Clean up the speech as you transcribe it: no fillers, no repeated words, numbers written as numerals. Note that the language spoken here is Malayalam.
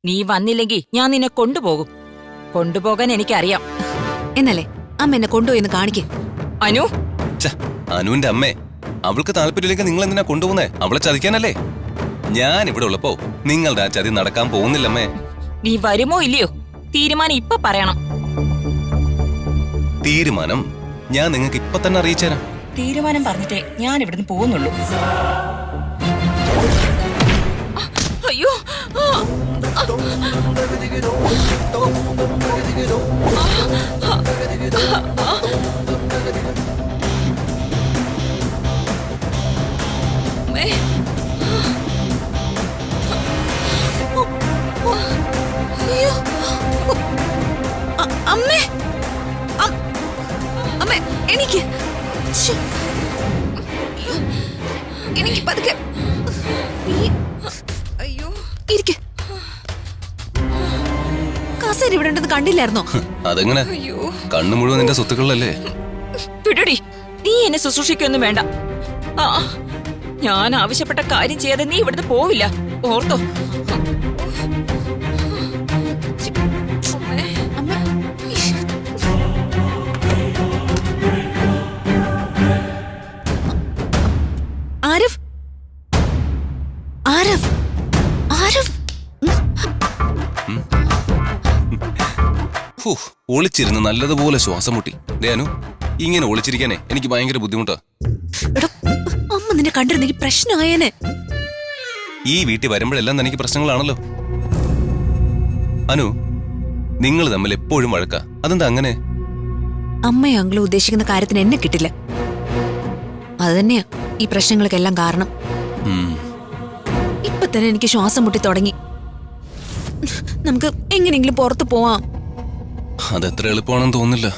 നീ വന്നില്ലെങ്കിൽ ഞാൻ നിന്നെ കൊണ്ടുപോകും. കൊണ്ടുപോകാൻ എനിക്കറിയാം. എന്നല്ലേ അമ്മ എന്നെ കൊണ്ടുപോയിന്ന് കാണിക്കേ. അനു, അനുവിന്റെ അമ്മേ, അവൾക്ക് താല്പര്യമില്ലെങ്കിൽ നിങ്ങൾ എന്തിനാ കൊണ്ടുപോകുന്നേ? അവളെ ചതിക്കാനല്ലേ? ഞാൻ ഇവിടെ ഉള്ളപ്പോ നിങ്ങളുടെ ആ ചതി നടക്കാൻ പോകുന്നില്ലമ്മേ. നീ വരുമോ ഇല്ലയോ? തീരുമാനം ഇപ്പൊ പറയണം. തീരുമാനം ഞാൻ നിങ്ങൾക്ക് ഇപ്പൊ തന്നെ അറിയിച്ചുതരാം. തീരുമാനം പറഞ്ഞിട്ടേ ഞാൻ ഇവിടുന്ന് പോകുന്നുള്ളൂ. അയ്യോ, അമ്മേ, അമ്മേ എനിക്ക് എനിക്ക് പതുക്കെ. അയ്യോ, ഇരിക്കെ. കാസേര ഇവിടെ ഉണ്ടെന്ന് കണ്ടില്ലായിരുന്നോ? അതെങ്ങനെ? കണ്ണു മുഴുവൻ നിന്റെ സ്വത്തുക്കളിലല്ലേ? വിടടി, നീ എന്നെ ശുശ്രൂഷിക്കൊന്നും വേണ്ട. ഞാൻ ആവശ്യപ്പെട്ട കാര്യം ചെയ്യാതെ നീ ഇവിടുന്ന് പോവില്ല, ഓർത്തോ? ആരഫ്, ആരഫ്, ആരഫ്. ഒളിച്ചിരുന്ന് നല്ലതുപോലെ ശ്വാസം മുട്ടി. ദേനു, ഇങ്ങനെ ഒളിച്ചിരിക്കാനേ എനിക്ക് ഭയങ്കര ബുദ്ധിമുട്ടാ. അമ്മ നിന്നെ കണ്ടിരുന്നെങ്കിൽ പ്രശ്നമായേനെ. ഈ വീട്ടിൽ വരുമ്പോഴെല്ലാം തനിക്ക് പ്രശ്നങ്ങളാണല്ലോ. അനു, നിങ്ങൾ തമ്മിൽ എപ്പോഴും വഴക്കാ. അതെന്താ അങ്ങനെ? അമ്മയും അങ്കിളും ഉദ്ദേശിക്കുന്ന കാര്യത്തിന് എന്നെ കിട്ടില്ല. അത് തന്നെയാ ഈ പ്രശ്നങ്ങൾക്കെല്ലാം കാരണം. ഇപ്പൊ തന്നെ എനിക്ക് ശ്വാസം മുട്ടി തുടങ്ങി. നമുക്ക് എങ്ങനെയെങ്കിലും പുറത്തു പോവാം. അതെത്ര എളുപ്പമാണെന്ന് തോന്നുന്നില്ല.